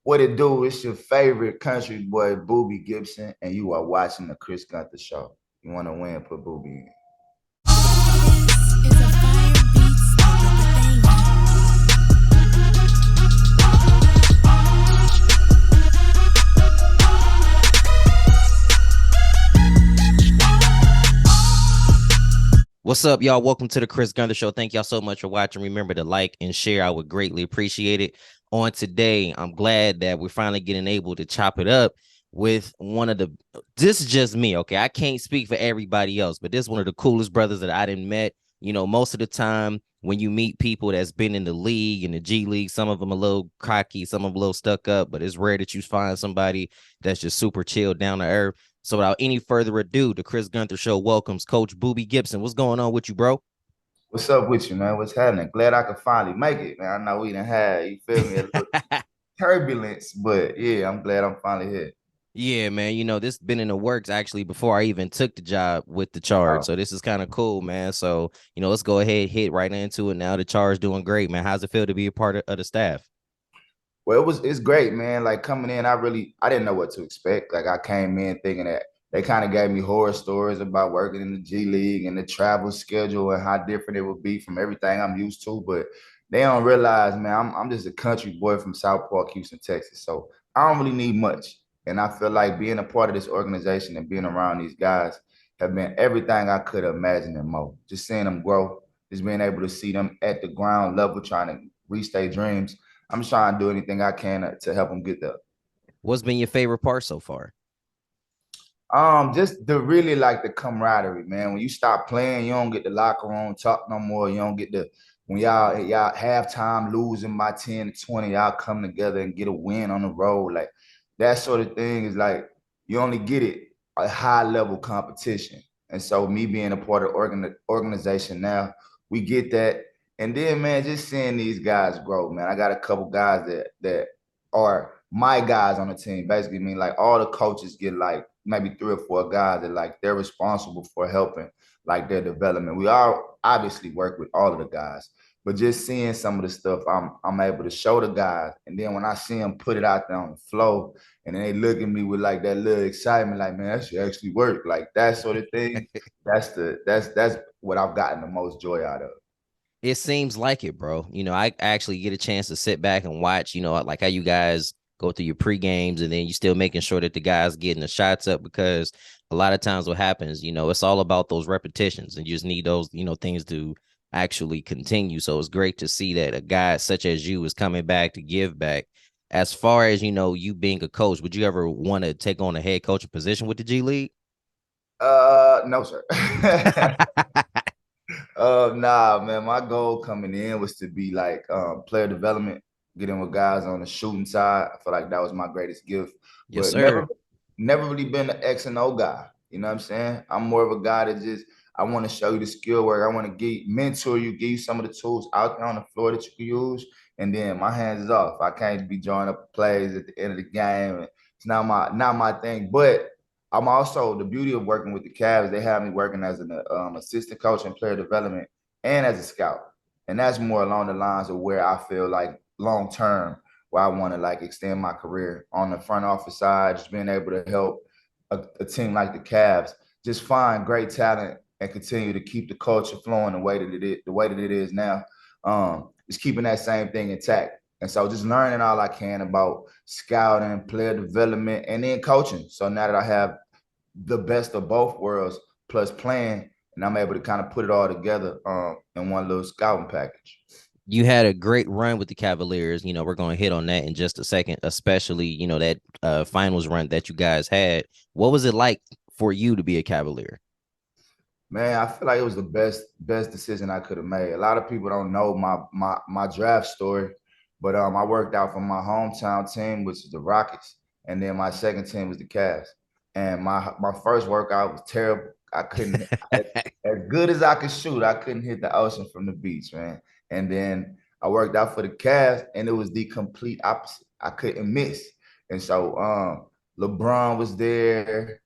What it do? It's your favorite country boy, Booby Gibson, and you are watching the Chris Gunther show. You want to win, put Booby in. This is a fire beats thing. What's up, y'all? Welcome to the Chris Gunther Show. Thank y'all so much for watching. Remember to like and share. I would greatly appreciate it. On today, I'm glad that we're finally getting able to chop it up with one of the. This is just me, okay? I can't speak for everybody else, but this is one of the coolest brothers that I didn't met. You know, most of the time when you meet people that's been in the league, in the G League, some of them a little cocky, some of them a little stuck up, but it's rare that you find somebody that's just super chill, down to earth. So without any further ado, the Chris Gunther Show welcomes Coach Booby Gibson. What's going on with you, bro? What's up with you, man? What's happening? Glad I could finally make it, man. I know we done had, you feel me, a little turbulence, but yeah, I'm glad I'm finally here. Yeah, man. You know, this been in the works actually before I even took the job with the Charge. Oh, So this is kind of cool, man. So, let's go ahead, hit right into it. Now the Charge doing great, man. How's it feel to be a part of the staff? well, it's great, man. Like coming in, I didn't know what to expect. Like I came in thinking that they kind of gave me horror stories about working in the G League and the travel schedule and how different it would be from everything I'm used to. But they don't realize, man, I'm just a country boy from South Park, Houston, Texas. So I don't really need much. And I feel like being a part of this organization and being around these guys have been everything I could imagine and more. Just seeing them grow, just being able to see them at the ground level trying to reach their dreams. I'm just trying to do anything I can to help them get there. What's been your favorite part so far? Just the really like the camaraderie, man. When you stop playing, you don't get the locker room talk no more. You don't get the when y'all halftime losing by 10 to 20, y'all come together and get a win on the road. Like that sort of thing is like you only get it a high level competition. And so me being a part of organization now, we get that. And then man, just seeing these guys grow, man. I got a couple guys that are my guys on the team. Basically, mean like all the coaches get like maybe three or four guys that like they're responsible for helping like their development. We all obviously work with all of the guys, but just seeing some of the stuff I'm able to show the guys, and then when I see them put it out there on the flow, and then they look at me with like that little excitement, like man, that should actually work, like that sort of thing. That's what I've gotten the most joy out of. It seems like it, bro. I actually get a chance to sit back and watch, like how you guys go through your pre games and then you still making sure that the guys getting the shots up because a lot of times what happens, it's all about those repetitions and you just need those, things to actually continue. So it's great to see that a guy such as you is coming back to give back. As far as, you being a coach, would you ever want to take on a head coaching position with the G League? No, sir. Nah, man. My goal coming in was to be like player development, getting with guys on the shooting side. I feel like that was my greatest gift, Yes, but sir. never really been an X and O guy. You know what I'm saying? I'm more of a guy that just I want to show you the skill work. I want to mentor you, give you some of the tools out there on the floor that you can use, and then my hands is off. I can't be drawing up plays at the end of the game. It's not my thing, but I'm also the beauty of working with the Cavs. They have me working as an assistant coach and player development, and as a scout. And that's more along the lines of where I feel like long term, where I want to like extend my career on the front office side, just being able to help a team like the Cavs just find great talent and continue to keep the culture flowing the way that it is now. Just keeping that same thing intact. And so just learning all I can about scouting, player development, and then coaching. So now that I have the best of both worlds plus playing, and I'm able to kind of put it all together in one little scouting package. You had a great run with the Cavaliers. We're going to hit on that in just a second, especially, that finals run that you guys had. What was it like for you to be a Cavalier? Man, I feel like it was the best decision I could have made. A lot of people don't know my draft story, but I worked out for my hometown team, which is the Rockets, and then my second team was the Cavs. And my first workout was terrible. I couldn't as good as I could shoot, I couldn't hit the ocean from the beach, man. And then I worked out for the Cavs, and it was the complete opposite. I couldn't miss. And so LeBron was there.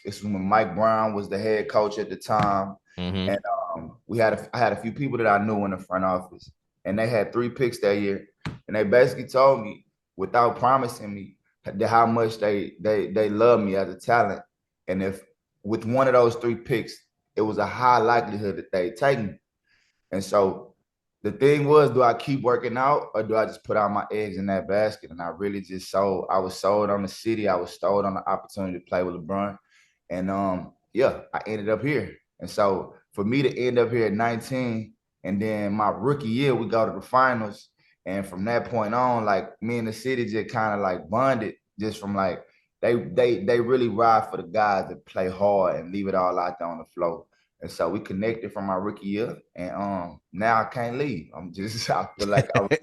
It's when Mike Brown was the head coach at the time, Mm-hmm. and I had a few people that I knew in the front office, and they had three picks that year, and they basically told me without promising me how much they love me as a talent. And if with one of those three picks, it was a high likelihood that they take me. And so the thing was, do I keep working out or do I just put all my eggs in that basket? And I really just sold. I was sold on the city. I was sold on the opportunity to play with LeBron. And yeah, I ended up here. And so for me to end up here at 19, and then my rookie year, we go to the finals. And from that point on, like me and the city just kind of like bonded just from like they really ride for the guys that play hard and leave it all out there on the floor. And so we connected from my rookie year, and now I can't leave. I'm just I feel like I would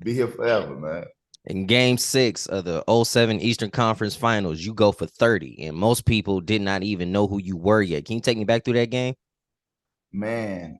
be here forever, man. In game 6 of the '07 Eastern Conference Finals, you go for 30, and most people did not even know who you were yet. Can you take me back through that game? Man,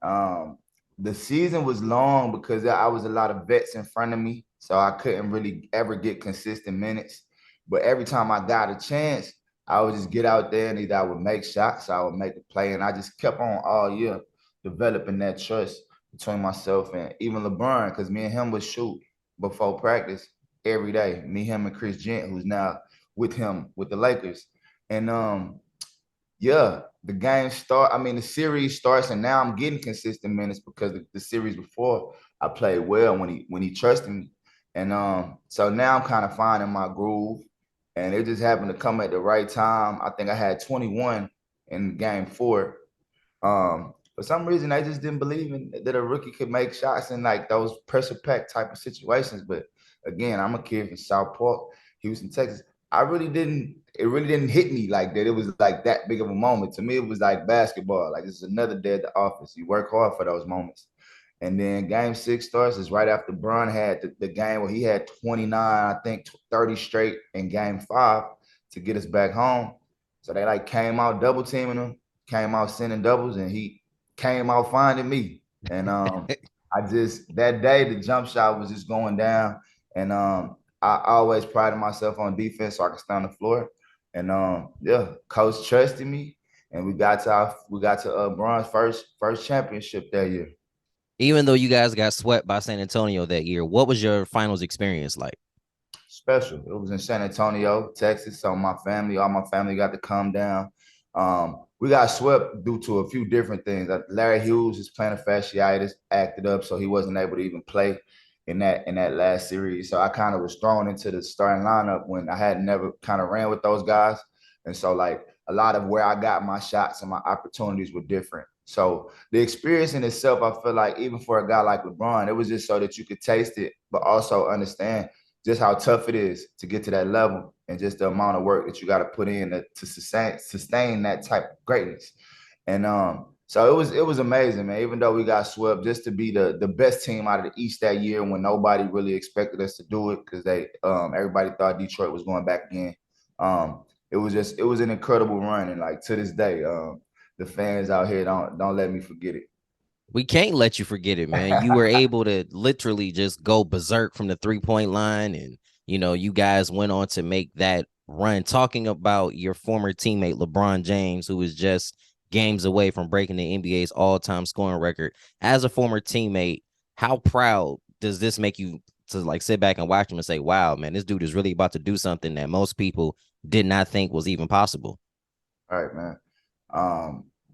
the season was long because I was a lot of vets in front of me, so I couldn't really ever get consistent minutes. But every time I got a chance, I would just get out there and either I would make shots, I would make a play, and I just kept on all year developing that trust between myself and even LeBron, because me and him would shoot before practice every day. Me, him, and Chris Gent, who's now with him with the Lakers, and yeah, the game start. I mean, the series starts, and now I'm getting consistent minutes because the series before I played well when he trusted me, and so now I'm kind of finding my groove, and it just happened to come at the right time. I think I had 21 in game 4. For some reason, they just didn't believe in that a rookie could make shots in like those pressure pack type of situations. But again, I'm a kid from South Park, Houston, Texas. I really didn't. It really didn't hit me like that. It was like that big of a moment to me. It was like basketball. Like this is another day at the office. You work hard for those moments. And then game 6 starts is right after Bron had the game where he had 29, I think 30 straight in game 5 to get us back home. So they like came out double teaming him, came out sending doubles, and he came out finding me. And I just that day the jump shot was just going down. And I always prided myself on defense so I could stay on the floor. And yeah, coach trusted me, and we got to Bron's first championship that year. Even though you guys got swept by San Antonio that year, what was your finals experience like? Special. It was in San Antonio, Texas. So all my family got to come down. We got swept due to a few different things. Larry Hughes is plantar fasciitis acted up, so he wasn't able to even play in that last series. So I kind of was thrown into the starting lineup when I had never kind of ran with those guys, and so like a lot of where I got my shots and my opportunities were different. So the experience in itself, I feel like even for a guy like LeBron, it was just so that you could taste it, but also understand just how tough it is to get to that level and just the amount of work that you got to put in to sustain that type of greatness. And so it was amazing, man. Even though we got swept, just to be the best team out of the East that year when nobody really expected us to do it because they everybody thought Detroit was going back again. It was an incredible run, and like to this day, the fans out here don't let me forget it. We can't let you forget it, man. You were able to literally just go berserk from the 3-point line, and you guys went on to make that run. Talking about your former teammate LeBron James, who was just games away from breaking the NBA's all-time scoring record. As a former teammate, how proud does this make you to like sit back and watch him and say, "Wow, man, this dude is really about to do something that most people did not think was even possible"? All right, man.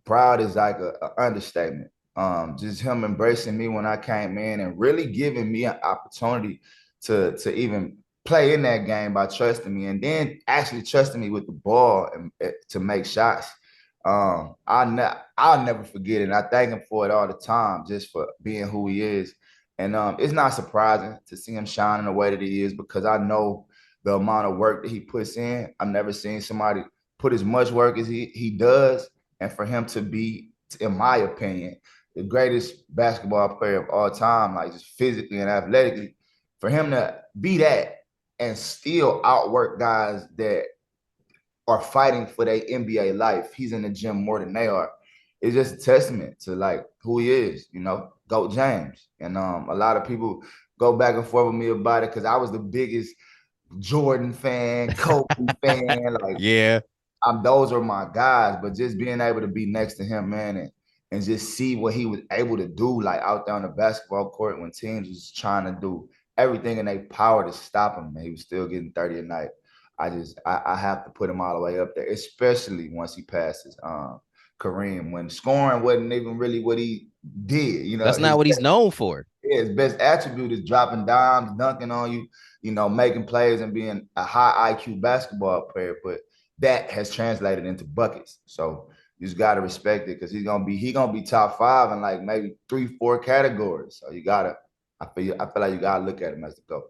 Proud is like a understatement. Just him embracing me when I came in and really giving me an opportunity to even play in that game by trusting me and then actually trusting me with the ball and to make shots. I'll never forget it. And I thank him for it all the time, just for being who he is. And it's not surprising to see him shine in the way that he is because I know the amount of work that he puts in. I've never seen somebody put as much work as he does, and for him to be, in my opinion, the greatest basketball player of all time, like just physically and athletically, for him to be that and still outwork guys that are fighting for their NBA life. He's in the gym more than they are. It's just a testament to like who he is, GOAT James. And a lot of people go back and forth with me about it because I was the biggest Jordan fan, Kobe fan. Like Yeah. those are my guys, but just being able to be next to him, man, and just see what he was able to do, like out there on the basketball court when teams was trying to do everything in their power to stop him, and he was still getting 30 a night. I have to put him all the way up there, especially once he passes Kareem, when scoring wasn't even really what he did. That's not what he's known for. His best attribute is dropping dimes, dunking on you, making plays and being a high IQ basketball player. But that has translated into buckets. So you just gotta respect it because he gonna be top five in like maybe 3, 4 categories. So I feel like you gotta look at him as the GOAT.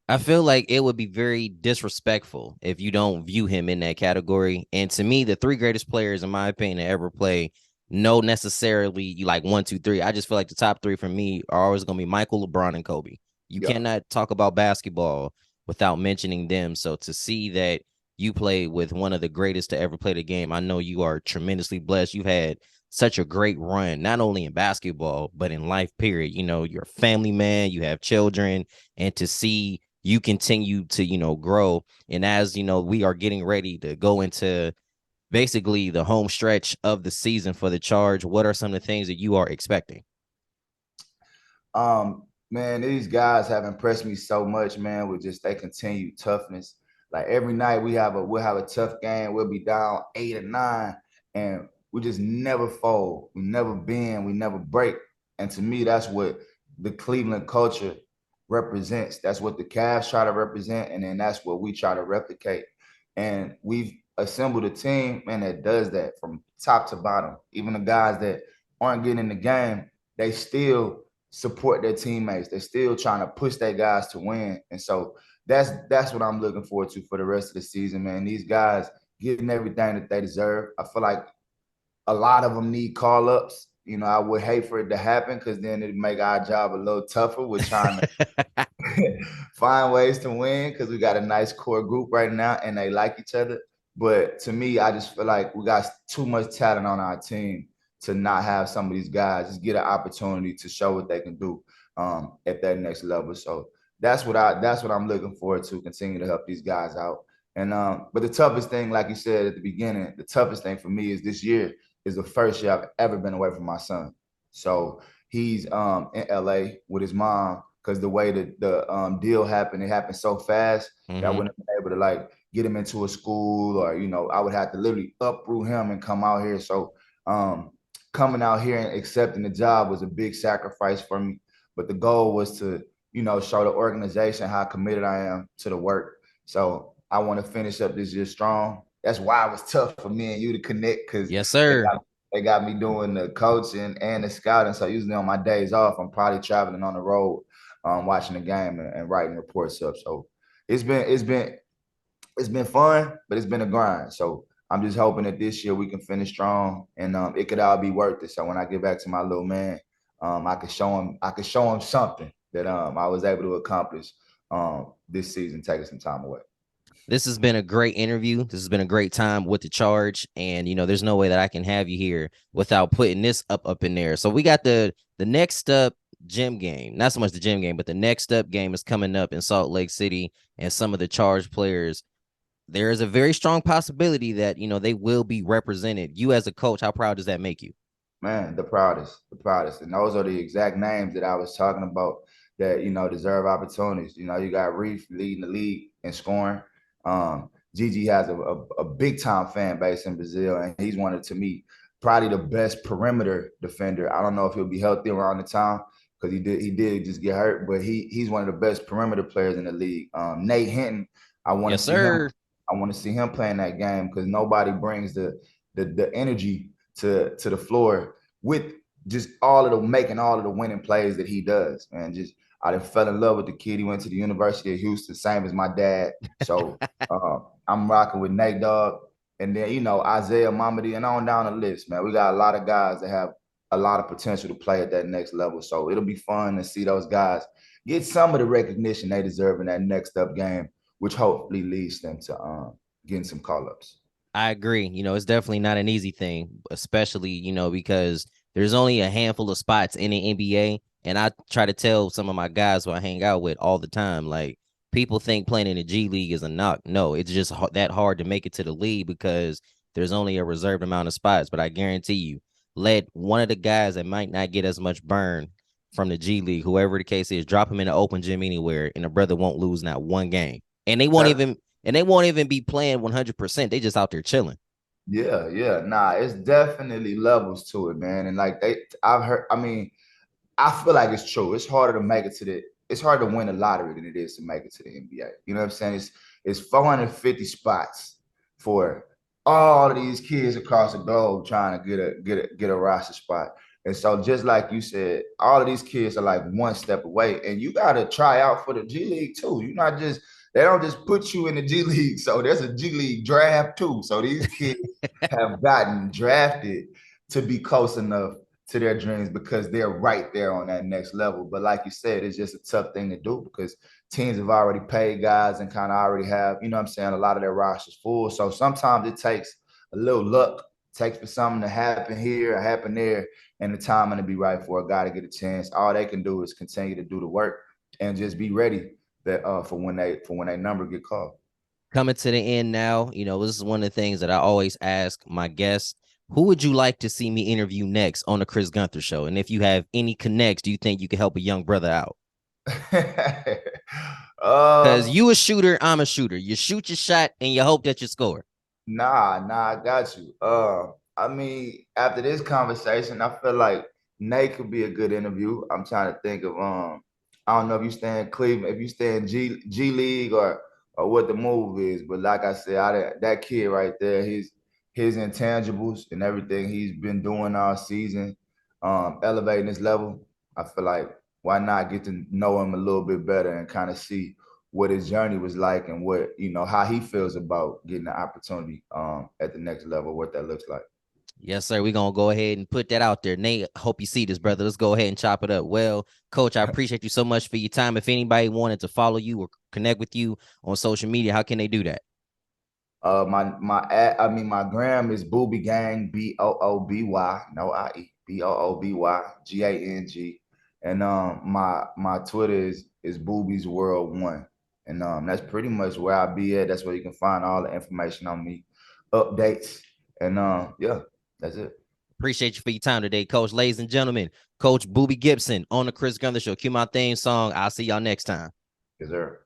I feel like it would be very disrespectful if you don't view him in that category. And to me, the three greatest players, in my opinion, to ever play, no necessarily you like 1, 2, 3. I just feel like the top three for me are always going to be Michael, LeBron, and Kobe. You Yeah. cannot talk about basketball without mentioning them. So to see that you play with one of the greatest to ever play the game, I know you are tremendously blessed. You've had such a great run, not only in basketball, but in life, period. You're a family man, you have children, and to see you continue to, grow. And as, we are getting ready to go into basically the home stretch of the season for the Charge, what are some of the things that you are expecting? Man, these guys have impressed me so much, man, with just their continued toughness. Like every night we'll have a tough game. We'll be down 8 or 9, and we just never fold. We never bend. We never break. And to me, that's what the Cleveland culture represents. That's what the Cavs try to represent, and then that's what we try to replicate. And we've assembled a team, man, that does that from top to bottom. Even the guys that aren't getting in the game, they still support their teammates. They're still trying to push their guys to win. And so that's what I'm looking forward to for the rest of the season, man. These guys getting everything that they deserve. I feel like a lot of them need call ups. I would hate for it to happen because then it'd make our job a little tougher. We're trying to find ways to win because we got a nice core group right now and they like each other. But to me, I just feel like we got too much talent on our team to not have some of these guys just get an opportunity to show what they can do at that next level. So that's what I'm looking forward to, continue to help these guys out. And but the toughest thing, like you said at the beginning, the toughest thing for me is this year is the first year I've ever been away from my son. So he's in LA with his mom because the way that the deal happened, it happened so fast that I wouldn't have been able to like get him into a school or I would have to literally uproot him and come out here. So coming out here and accepting the job was a big sacrifice for me. But the goal was to, show the organization how committed I am to the work. So I want to finish up this year strong. That's why it was tough for me and you to connect because yes, sir. they got me doing the coaching and the scouting. So usually on my days off, I'm probably traveling on the road, watching the game and writing reports up. So it's been fun, but it's been a grind. So I'm just hoping that this year we can finish strong and it could all be worth it. So when I get back to my little man, I could show him something that I was able to accomplish this season, taking some time away. This has been a great interview. This has been a great time with the Charge. And, there's no way that I can have you here without putting this up in there. So we got the next up gym game, not so much the gym game, but the next up game is coming up in Salt Lake City. And some of the Charge players, there is a very strong possibility that, they will be represented. You as a coach, how proud does that make you? Man, the proudest, the proudest. And those are the exact names that I was talking about that, deserve opportunities. You got Reef leading the league in scoring. Gigi has a big time fan base in Brazil, and he's one of, to me, probably the best perimeter defender. I don't know if he'll be healthy around the time because he did just get hurt, but he's one of the best perimeter players in the league. Nate Hinton, I want to Yes, see him. sir. I want to see him playing that game because nobody brings the energy to the floor with just making all of the winning plays that he does. Man, just I done fell in love with the kid. He went to the University of Houston, same as my dad. So I'm rocking with Nate Dogg. And then, Isaiah Mamadi and on down the list, man. We got a lot of guys that have a lot of potential to play at that next level. So it'll be fun to see those guys get some of the recognition they deserve in that next up game, which hopefully leads them to getting some call-ups. I agree. It's definitely not an easy thing, especially, because there's only a handful of spots in the NBA. And I try to tell some of my guys who I hang out with all the time, like, people think playing in the G League is a knock. No, it's just that hard to make it to the league because there's only a reserved amount of spots. But I guarantee you, let one of the guys that might not get as much burn from the G League, whoever the case is, drop him in the open gym anywhere, and the brother won't lose not one game. And That they won't even be playing 100%. They just out there chilling. Yeah, yeah. Nah, it's definitely levels to it, man. And like I've heard, I mean, I feel like it's true. It's harder to make it to it's harder to win the lottery than it is to make it to the NBA. You know what I'm saying? It's 450 spots for all of these kids across the globe trying to get a roster spot. And so just like you said, all of these kids are like one step away. And you gotta try out for the G League too. You're not just they don't just put you in the G League. So there's a G League draft too. So these kids have gotten drafted to be close enough to their dreams because they're right there on that next level. But like you said, it's just a tough thing to do because teams have already paid guys and kind of already have, you know what I'm saying, a lot of their rosters full. So sometimes it takes a little luck, takes for something to happen here or happen there, and the timing to be right for a guy to get a chance. All they can do is continue to do the work and just be ready that for when they number get called. Coming to the end now, this is one of the things that I always ask my guests. Who would you like to see me interview next on the Chris Gunther show? And if you have any connects, do you think you can help a young brother out? Because uh you a shooter, I'm a shooter. You shoot your shot and you hope that you score. Nah, I got you. I mean, after this conversation, I feel like Nate could be a good interview. I'm trying to think of I don't know if you stay in Cleveland, if you stay in G League or what the move is, but like I said, that kid right there, his intangibles and everything he's been doing all season, elevating his level. I feel like why not get to know him a little bit better and kind of see what his journey was like and what how he feels about getting the opportunity at the next level, what that looks like. Yes, sir. We're going to go ahead and put that out there. Nate, hope you see this, brother. Let's go ahead and chop it up. Well, Coach, I appreciate you so much for your time. If anybody wanted to follow you or connect with you on social media, how can they do that? My gram is Booby Gang, Booby, no IE, BOOBYGANG, and my Twitter is Booby's World One, and that's pretty much where I be at. That's where you can find all the information on me, updates, and yeah, that's it. Appreciate you for your time today, Coach. Ladies and gentlemen, Coach Booby Gibson on the Chris Gunther Show. Cue my theme song. I'll see y'all next time. Yes, sir.